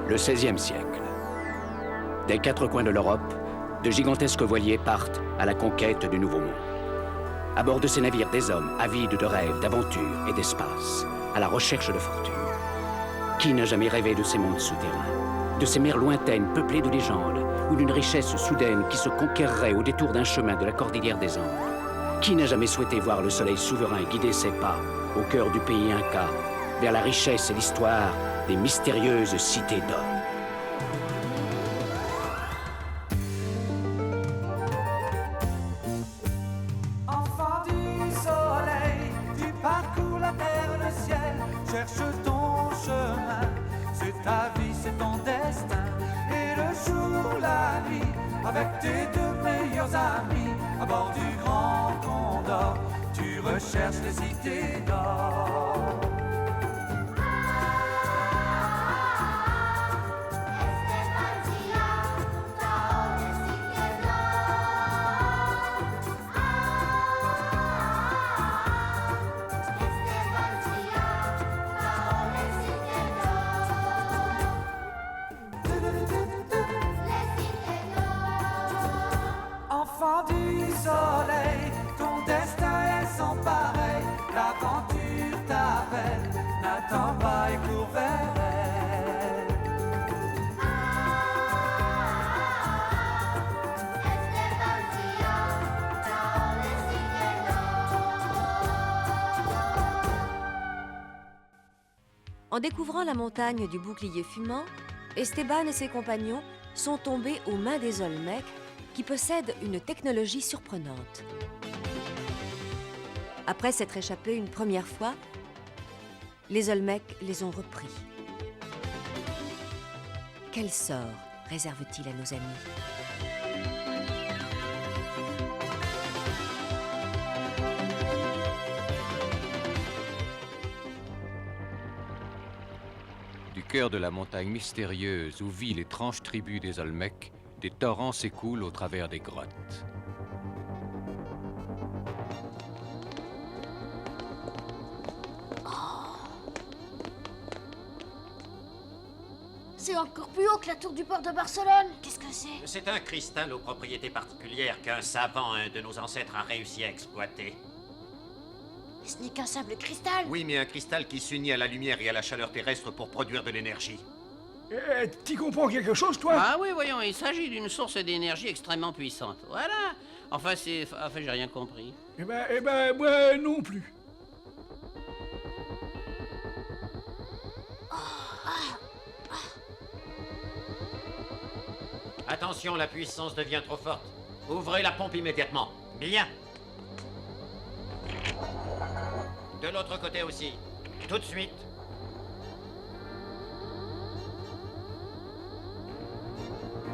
Le XVIe siècle. Des quatre coins de l'Europe, de gigantesques voiliers partent à la conquête du Nouveau Monde. À bord de ces navires, des hommes avides de rêves, d'aventures et d'espace, à la recherche de fortune. Qui n'a jamais rêvé de ces mondes souterrains, de ces mers lointaines peuplées de légendes, ou d'une richesse soudaine qui se conquerrait au détour d'un chemin de la cordillère des Andes? Qui n'a jamais souhaité voir le soleil souverain guider ses pas au cœur du pays Inca, vers la richesse et l'histoire des mystérieuses cités d'or? Enfant du soleil, tu parcours la terre, le ciel, cherche ton chemin. C'est ta vie, c'est ton destin. Et le jour, la nuit, avec tes deux meilleurs amis, à bord du Grand Condor, tu recherches les cités d'or. Enfant du soleil, ton destin est sans pareil. L'aventure t'appelle, n'attends pas et cours vers elle. En découvrant la montagne du bouclier fumant, Esteban et ses compagnons sont tombés aux mains des Olmecs, qui possèdent une technologie surprenante. Après s'être échappés une première fois, les Olmecs les ont repris. Quel sort réserve-t-il à nos amis? Du cœur de la montagne mystérieuse où vit l'étrange tribu des Olmecs, des torrents s'écoulent au travers des grottes. C'est encore plus haut que la tour du port de Barcelone. Qu'est-ce que c'est? C'est un cristal aux propriétés particulières qu'un savant, un de nos ancêtres, a réussi à exploiter. Ce n'est qu'un simple cristal. Oui, mais un cristal qui s'unit à la lumière et à la chaleur terrestre pour produire de l'énergie. Tu comprends quelque chose, toi? Ah oui, voyons, il s'agit d'une source d'énergie extrêmement puissante. Voilà. Enfin, j'ai rien compris. Eh ben, moi non plus. Attention, la puissance devient trop forte. Ouvrez la pompe immédiatement. Bien. De l'autre côté aussi. Tout de suite.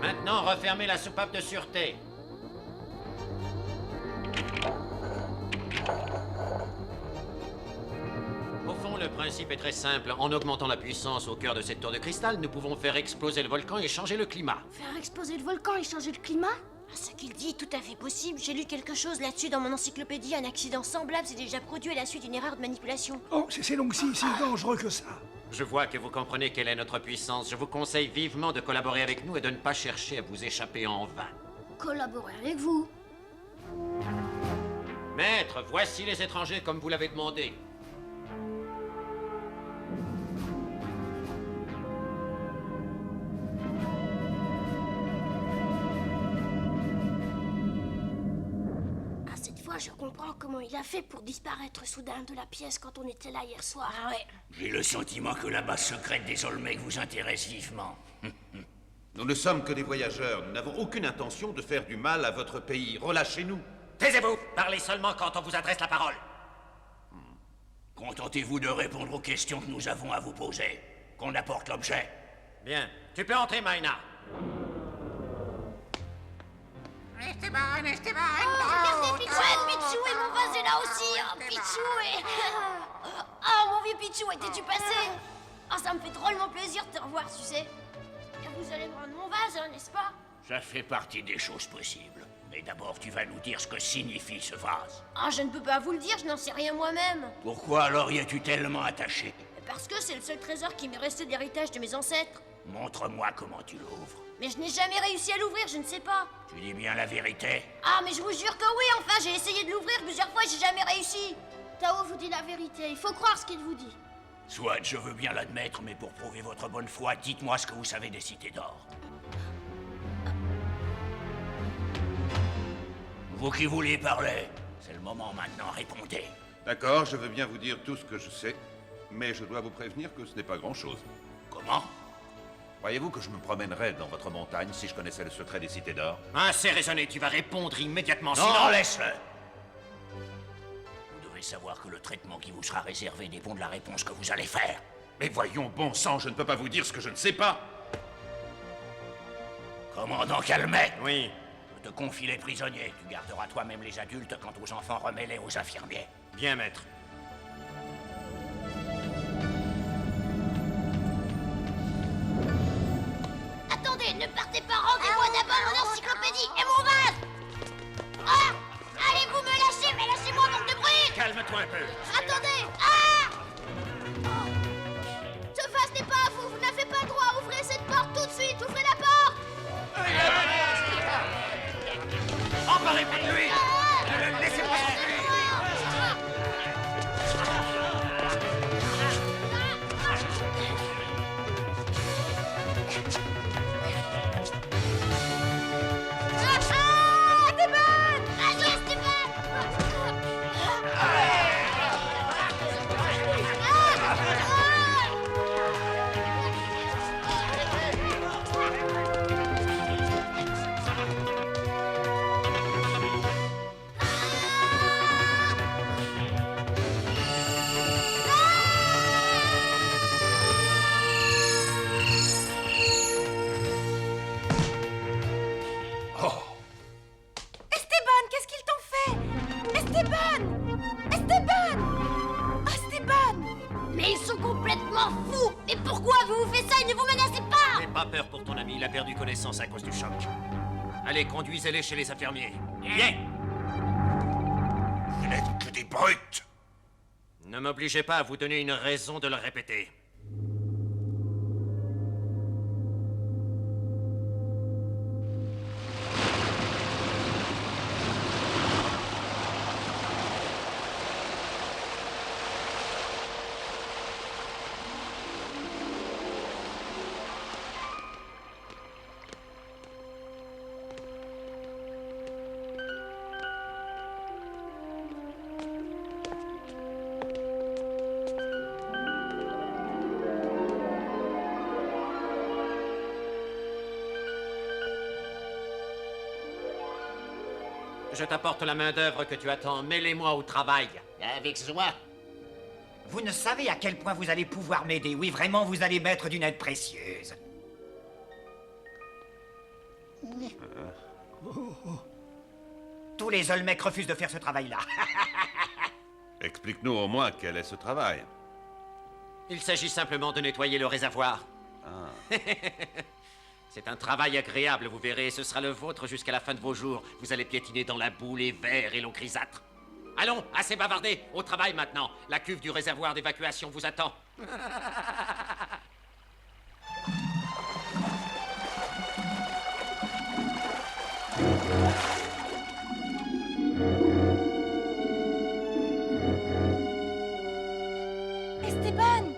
Maintenant, refermez la soupape de sûreté. Au fond, le principe est très simple. En augmentant la puissance au cœur de cette tour de cristal, nous pouvons faire exploser le volcan et changer le climat. Faire exploser le volcan et changer le climat? Ce qu'il dit est tout à fait possible. J'ai lu quelque chose là-dessus dans mon encyclopédie. Un accident semblable s'est déjà produit à la suite d'une erreur de manipulation. Oh, c'est donc si dangereux que ça. Je vois que vous comprenez quelle est notre puissance. Je vous conseille vivement de collaborer avec nous et de ne pas chercher à vous échapper en vain. Collaborer avec vous? Maître, voici les étrangers comme vous l'avez demandé. Je comprends comment il a fait pour disparaître soudain de la pièce quand on était là hier soir. Ah ouais. J'ai le sentiment que la base secrète des Olmecs vous intéresse vivement. Nous ne sommes que des voyageurs. Nous n'avons aucune intention de faire du mal à votre pays. Relâchez-nous. Taisez-vous. Parlez seulement quand on vous adresse la parole. Contentez-vous de répondre aux questions que nous avons à vous poser. Qu'on apporte l'objet. Bien. Tu peux entrer, Maïna. Esteban! Oh, regardez, Pichou! Ouais, Pichou et mon vase est là aussi! Oh, Pichou et... Oh, mon vieux Pichou, étais-tu passé? Oh, ça me fait drôlement plaisir de te revoir, tu sais. Et vous allez prendre mon vase, hein, n'est-ce pas? Ça fait partie des choses possibles. Mais d'abord, tu vas nous dire ce que signifie ce vase. Ah, je ne peux pas vous le dire, je n'en sais rien moi-même. Pourquoi alors y es-tu tellement attaché? Parce que c'est le seul trésor qui m'est resté d'héritage de mes ancêtres. Montre-moi comment tu l'ouvres. Mais je n'ai jamais réussi à l'ouvrir, je ne sais pas. Tu dis bien la vérité? Ah, mais je vous jure que oui, enfin, j'ai essayé de l'ouvrir plusieurs fois, j'ai jamais réussi. Tao vous dit la vérité, il faut croire ce qu'il vous dit. Soit, je veux bien l'admettre, mais pour prouver votre bonne foi, dites-moi ce que vous savez des cités d'or. Vous qui vouliez parler, c'est le moment maintenant, répondez. D'accord, je veux bien vous dire tout ce que je sais, mais je dois vous prévenir que ce n'est pas grand-chose. Comment? Croyez-vous que je me promènerais dans votre montagne si je connaissais le secret des cités d'or? Assez raisonné, tu vas répondre immédiatement, Non, sinon... laisse-le! Vous devez savoir que le traitement qui vous sera réservé dépend de la réponse que vous allez faire. Mais voyons, bon sang, je ne peux pas vous dire ce que je ne sais pas! Commandant Calmet! Oui. Je te confie les prisonniers. Tu garderas toi-même les adultes quant aux enfants remets-les aux infirmiers. Bien, maître. Attendez, ne partez pas, rendez-moi d'abord mon encyclopédie et mon vase. Ah! Allez, vous me lâchez, mais lâchez-moi, manque de bruit. Calme-toi un peu. Attendez. Ah! Ce vase n'est pas à vous, vous n'avez pas le droit. Ouvrez cette porte tout de suite, ouvrez la porte. Emparez-vous de lui! Ne le laissez pas s'enfuir! Mais ils sont complètement fous. Mais pourquoi vous vous faites ça et ne vous menacez pas? N'aie pas peur pour ton ami, il a perdu connaissance à cause du choc. Allez, conduisez-les chez les infirmiers. Viens! Vous n'êtes que des brutes! Ne m'obligez pas à vous donner une raison de le répéter. Je t'apporte la main-d'œuvre que tu attends. Mets-les-moi au travail. Avec joie. Vous ne savez à quel point vous allez pouvoir m'aider. Oui, vraiment, vous allez m'être d'une aide précieuse. Tous les Olmecs refusent de faire ce travail-là. Explique-nous au moins quel est ce travail. Il s'agit simplement de nettoyer le réservoir. Ah. C'est un travail agréable, vous verrez. Ce sera le vôtre jusqu'à la fin de vos jours. Vous allez piétiner dans la boue, les vers et l'eau grisâtre. Allons, assez bavardé. Au travail maintenant. La cuve du réservoir d'évacuation vous attend. Esteban!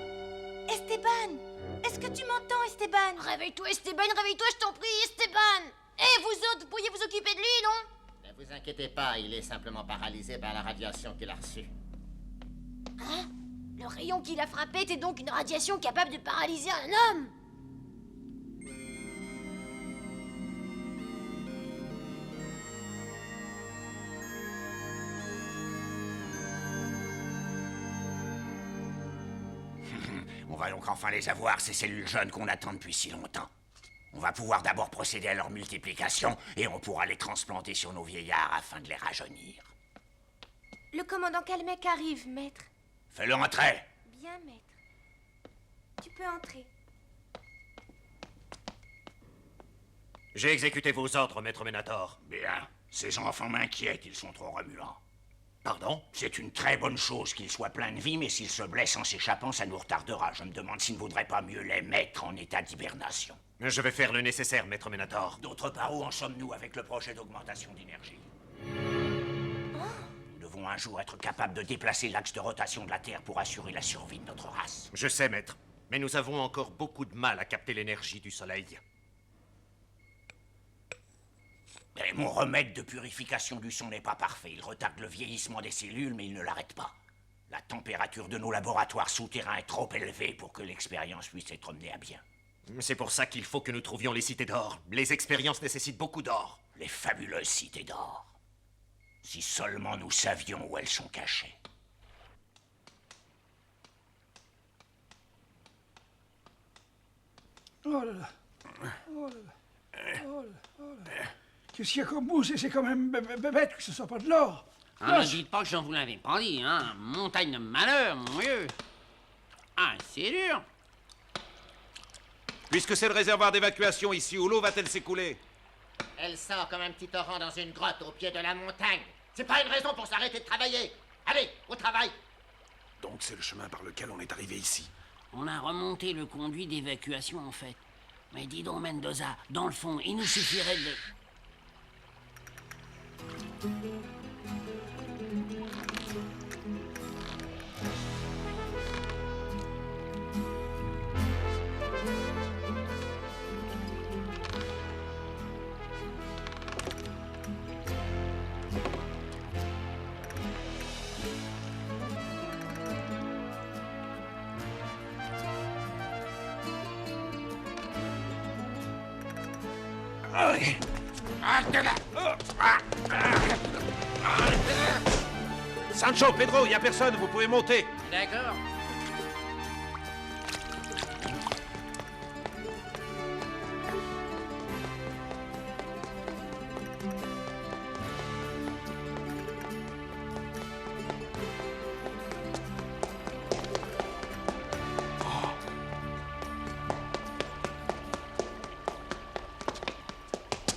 Esteban! Est-ce que tu m'entends, Esteban? Réveille-toi, Esteban, réveille-toi, je t'en prie, Esteban! Et vous autres, vous pourriez vous occuper de lui, non? Ne vous inquiétez pas, il est simplement paralysé par la radiation qu'il a reçue. Hein? Le rayon qui l'a frappé était donc une radiation capable de paralyser un homme? On va donc enfin les avoir, ces cellules jeunes qu'on attend depuis si longtemps. On va pouvoir d'abord procéder à leur multiplication et on pourra les transplanter sur nos vieillards afin de les rajeunir. Le commandant Calmec arrive, maître. Fais-le entrer. Bien, maître. Tu peux entrer. J'ai exécuté vos ordres, maître Ménator. Bien. Ces enfants m'inquiètent, ils sont trop remuants. Pardon? C'est une très bonne chose qu'il soit plein de vie, mais s'il se blesse en s'échappant, ça nous retardera. Je me demande s'il ne vaudrait pas mieux les mettre en état d'hibernation. Je vais faire le nécessaire, maître Ménator. D'autre part, où en sommes-nous avec le projet d'augmentation d'énergie? Nous devons un jour être capables de déplacer l'axe de rotation de la Terre pour assurer la survie de notre race. Je sais, maître. Mais nous avons encore beaucoup de mal à capter l'énergie du soleil. Mais mon remède de purification du son n'est pas parfait. Il retarde le vieillissement des cellules, mais il ne l'arrête pas. La température de nos laboratoires souterrains est trop élevée pour que l'expérience puisse être menée à bien. C'est pour ça qu'il faut que nous trouvions les cités d'or. Les expériences nécessitent beaucoup d'or. Les fabuleuses cités d'or. Si seulement nous savions où elles sont cachées. Oh là là. Oh là là. Oh là là. Oh là là. Qu'est-ce qu'il y a comme mousse? Et c'est quand même bête que ce soit pas de l'or. Ah, ne dites pas que je vous l'avais pas dit, hein. Montagne de malheur, mon vieux. Ah, c'est dur. Puisque c'est le réservoir d'évacuation ici, où l'eau va-t-elle s'écouler? Elle sort comme un petit torrent dans une grotte au pied de la montagne. C'est pas une raison pour s'arrêter de travailler. Allez, au travail. Donc c'est le chemin par lequel on est arrivé ici. On a remonté le conduit d'évacuation, en fait. Mais dis donc, Mendoza, dans le fond, il nous suffirait de... Sancho, Pedro, y a personne, vous pouvez monter. D'accord.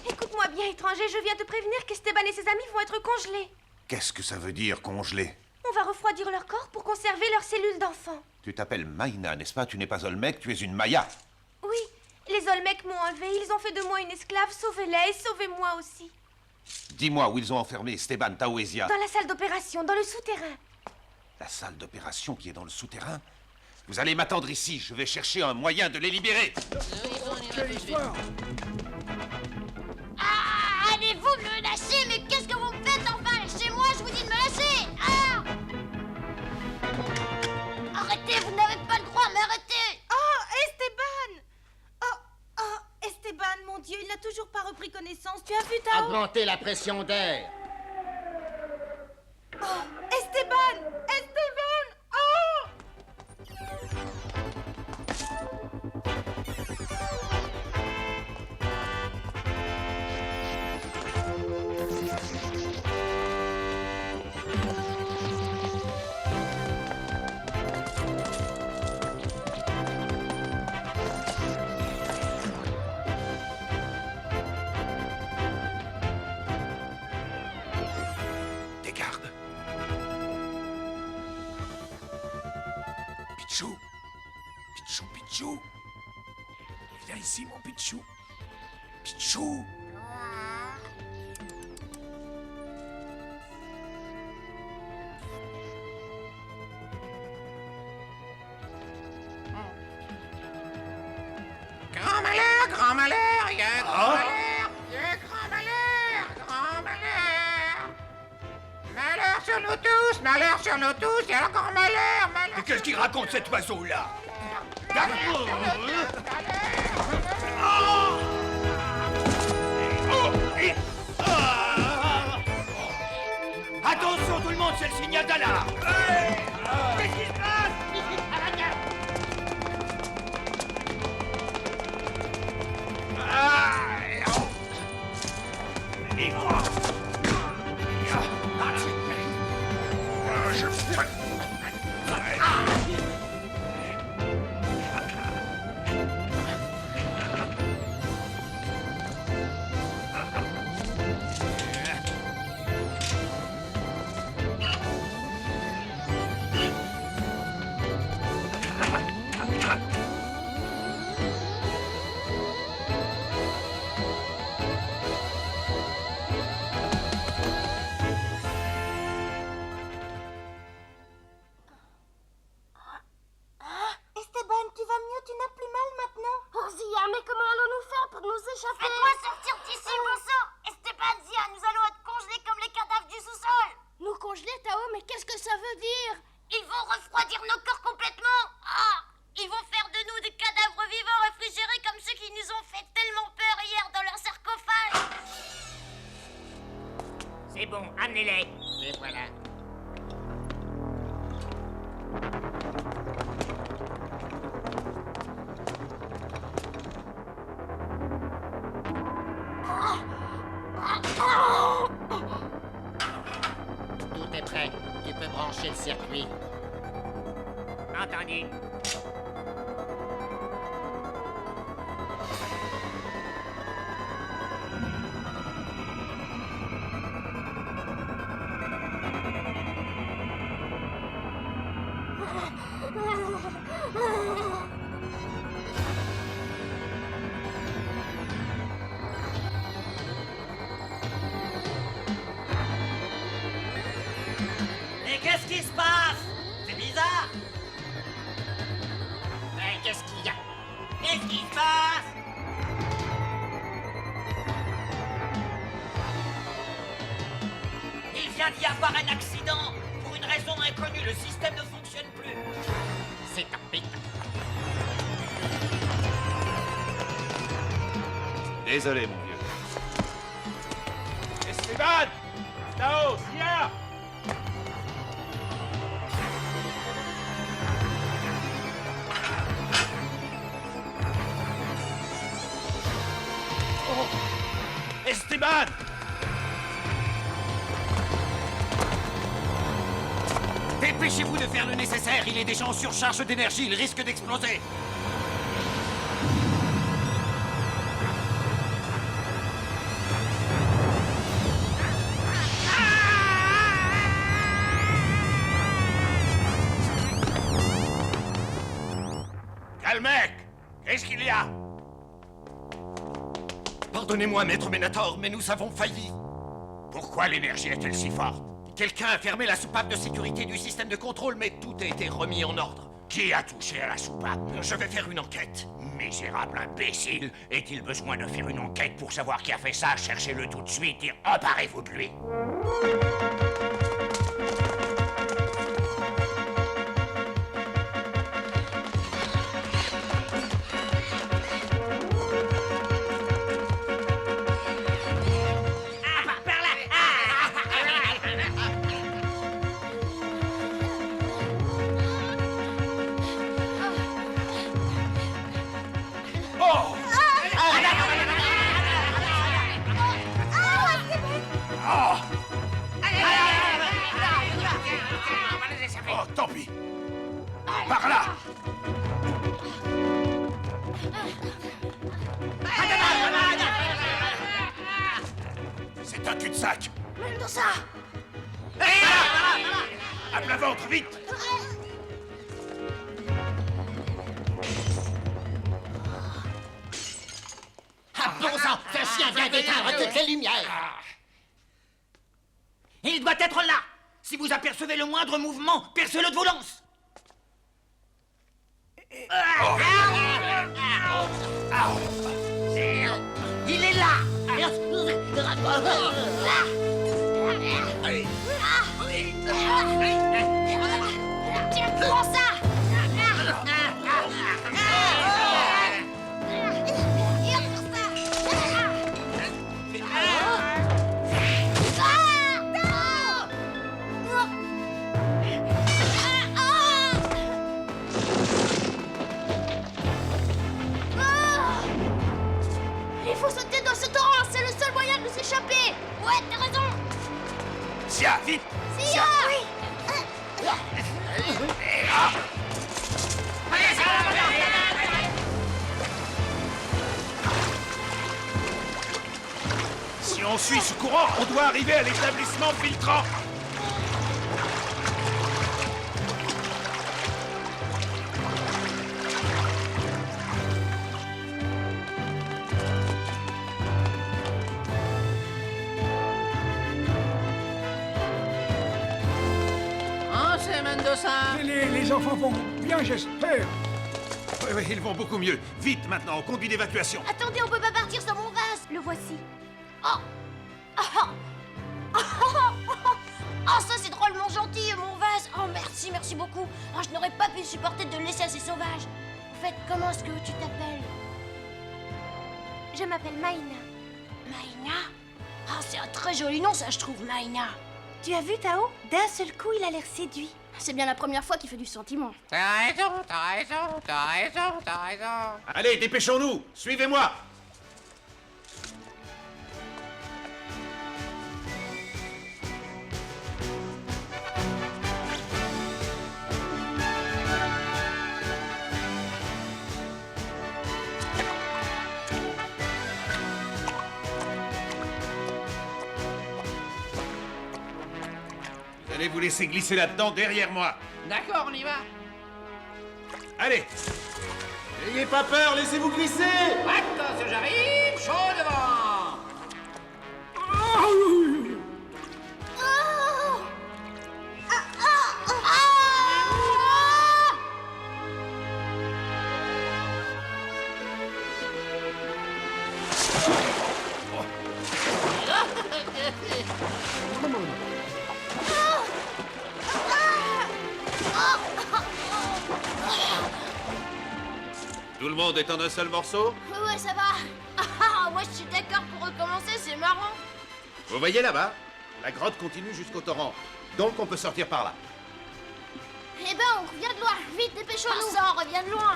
Écoute-moi bien, étranger, je viens te prévenir qu'Esteban et ses amis vont être congelés. Qu'est-ce que ça veut dire, congelé? On va refroidir leur corps pour conserver leurs cellules d'enfant. Tu t'appelles Maïna, n'est-ce pas? Tu n'es pas Olmec, tu es une Maya. Oui, les Olmecs m'ont enlevé, ils ont fait de moi une esclave, sauvez-la et sauvez-moi aussi. Dis-moi où ils ont enfermé Esteban Taoesia. Dans la salle d'opération, dans le souterrain. La salle d'opération qui est dans le souterrain? Vous allez m'attendre ici, je vais chercher un moyen de les libérer. Quelle histoire! Ah, allez-vous me lâcher? Mais qu'est-ce que vous me faites enfin? Lâchez-moi, je vous dis de me lâcher! Ah! Arrêtez, vous n'avez pas le droit, mais arrêtez! Oh, Esteban! Oh, Esteban, mon Dieu, il n'a toujours pas repris connaissance. Tu as vu Tao? Augmentez la pression d'air. Oh, Esteban! Esteban! Oh! Des gardes. Pichou. Pichou, Pichou. Viens ici, mon Pichou. Pichou. Grand malheur, il y a un grand malheur, il y a un grand malheur, grand malheur. Malheur sur nous tous, il y a un grand malheur, malheur. Mais qu'est-ce qu'il raconte cet oiseau-là? Attention tout le monde, c'est le signal d'alarme. Qu'est-ce qui se passe? Esteban, tu vas mieux, tu n'as plus mal maintenant? Oh Zia, mais comment allons-nous faire pour nous échapper? Faites-moi sortir d'ici, bon sang! Esteban, Zia, nous allons être congelés comme les cadavres du sous-sol! Nous congeler, Tao, mais qu'est-ce que ça veut dire? Ils vont refroidir nos corps complètement! Ah! Ils vont faire de nous des cadavres vivants réfrigérés comme ceux qui nous ont fait tellement peur hier dans leur sarcophage! C'est bon, amenez-les. Les voilà. Tout est prêt. Tu peux brancher le circuit. Entendu. Mais qu'est-ce qui se passe? C'est bizarre. Mais qu'est-ce qu'il y a? Qu'est-ce qui se passe? Il vient d'y avoir un accident. Pour une raison inconnue, le système ne fonctionne plus. C'est un bête. Désolé, mon vieux. Esteban! Tao, Zia! Oh! Esteban! Dépêchez-vous de faire le nécessaire, il est déjà en surcharge d'énergie, il risque d'exploser. Calmec! Qu'est-ce qu'il y a? Pardonnez-moi, maître Ménator, mais nous avons failli. Pourquoi l'énergie est-elle si forte? Quelqu'un a fermé la soupape de sécurité du système de contrôle, mais tout a été remis en ordre. Qui a touché à la soupape? Je vais faire une enquête. Misérable imbécile! Est-il besoin de faire une enquête pour savoir qui a fait ça? Cherchez-le tout de suite et emparez-vous de lui! Oh, tant pis! Par là! C'est un cul-de-sac! Mendoza! À plat ventre, vite! Ah bon sang, ce chien vient d'éteindre toutes les lumières. Il doit être là. Si vous apercevez le moindre mouvement, percez-le de vos lances. Il est là. Tiens, prends ça! Il faut sauter dans ce torrent, c'est le seul moyen de nous échapper. Ouais, t'as raison. Sia, vite! Sia! Oui. Si on suit ce courant, on doit arriver à l'établissement filtrant. médecin? Les enfants vont bien, j'espère. Oui, oui, ils vont beaucoup mieux. Vite maintenant, au conduit d'évacuation. Attendez, on peut pas partir sans mon vase. Le voici. Oh. Oh, ça c'est drôlement gentil, mon vase. Oh, merci, merci beaucoup. Oh, je n'aurais pas pu supporter de le laisser à ces sauvages. En fait, comment est-ce que tu t'appelles? Je m'appelle Maïna. Maïna? Ah, c'est un très joli nom, ça, je trouve, Maïna. Tu as vu Tao? D'un seul coup, il a l'air séduit. C'est bien la première fois qu'il fait du sentiment. T'as raison, t'as raison, t'as raison, t'as raison. Allez, dépêchons-nous. Suivez-moi. Vous allez vous laisser glisser là-dedans derrière moi. D'accord, on y va. Allez. N'ayez pas peur, laissez-vous glisser. Attention, j'arrive, chaud devant. Tout le monde est en un seul morceau? Ouais, ça va. Ah, moi, je suis d'accord pour recommencer, c'est marrant. Vous voyez là-bas? La grotte continue jusqu'au torrent. Donc on peut sortir par là. Eh ben, on revient de loin. Vite, dépêchons-nous. Ça, on revient de loin.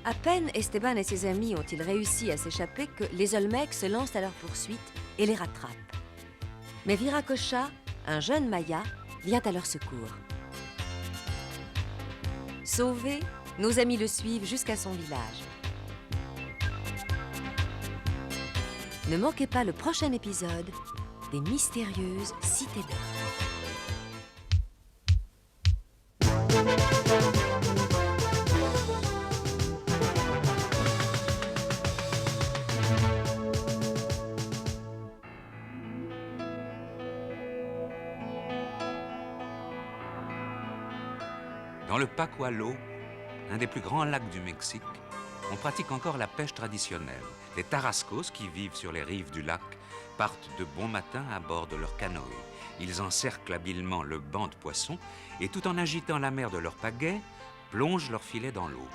À peine Esteban et ses amis ont-ils réussi à s'échapper que les Olmecs se lancent à leur poursuite et les rattrapent. Mais Viracocha, un jeune Maya, vient à leur secours. Sauvés, nos amis le suivent jusqu'à son village. Ne manquez pas le prochain épisode des mystérieuses cités d'or. Dans le Pacualo, un des plus grands lacs du Mexique, on pratique encore la pêche traditionnelle. Les Tarascos, qui vivent sur les rives du lac, partent de bon matin à bord de leur canoë. Ils encerclent habilement le banc de poissons et, tout en agitant la mer de leur pagaie, plongent leur filet dans l'eau.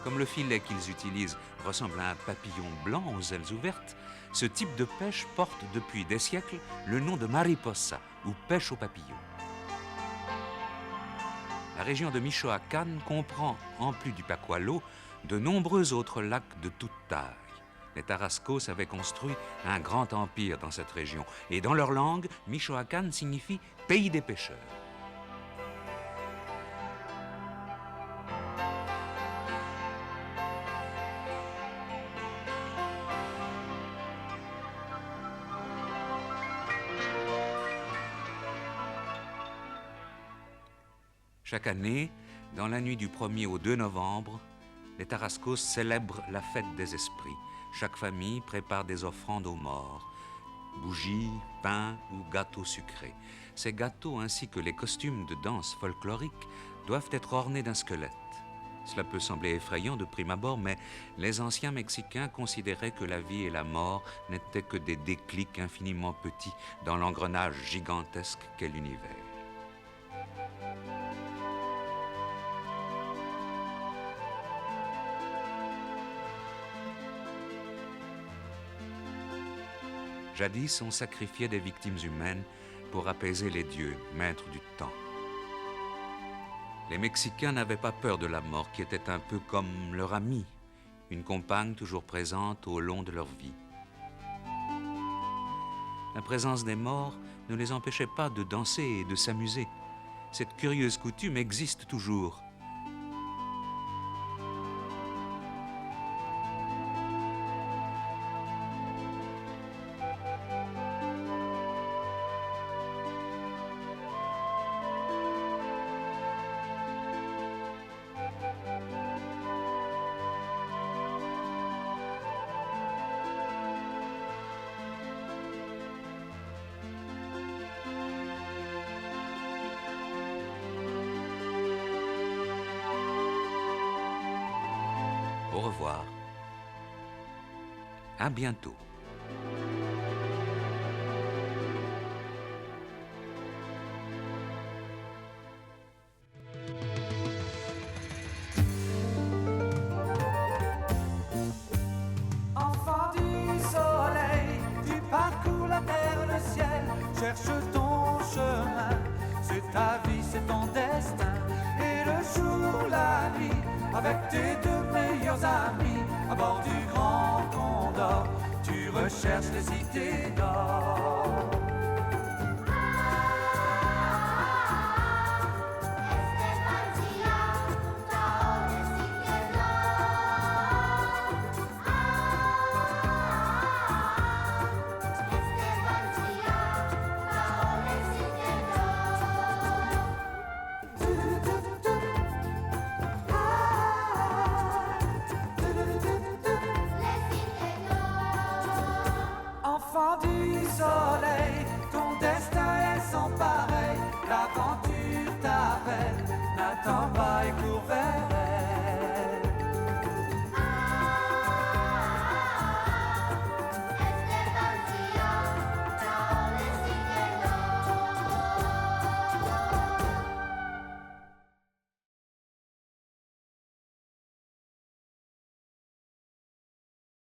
Comme le filet qu'ils utilisent ressemble à un papillon blanc aux ailes ouvertes, ce type de pêche porte depuis des siècles le nom de mariposa, ou pêche aux papillons. La région de Michoacán comprend, en plus du Pacualo, de nombreux autres lacs de toute taille. Les Tarascos avaient construit un grand empire dans cette région, et dans leur langue, Michoacán signifie « pays des pêcheurs ». Chaque année, dans la nuit du 1er au 2 novembre, les Tarascos célèbrent la fête des esprits. Chaque famille prépare des offrandes aux morts, bougies, pain ou gâteaux sucrés. Ces gâteaux ainsi que les costumes de danse folklorique doivent être ornés d'un squelette. Cela peut sembler effrayant de prime abord, mais les anciens Mexicains considéraient que la vie et la mort n'étaient que des déclics infiniment petits dans l'engrenage gigantesque qu'est l'univers. Jadis, on sacrifiait des victimes humaines pour apaiser les dieux, maîtres du temps. Les Mexicains n'avaient pas peur de la mort, qui était un peu comme leur amie, une compagne toujours présente au long de leur vie. La présence des morts ne les empêchait pas de danser et de s'amuser. Cette curieuse coutume existe toujours. revoir. À bientôt. Enfant du soleil, tu parcours la terre, le ciel, cherche ton chemin. C'est ta vie, c'est ton destin. Et le jour, la nuit, avec tes deux meilleurs amis, à bord du Grand Condor, tu recherches les cités d'or. Enfant du soleil, ton destin est sans pareil. L'aventure t'appelle, n'attends pas et cours vers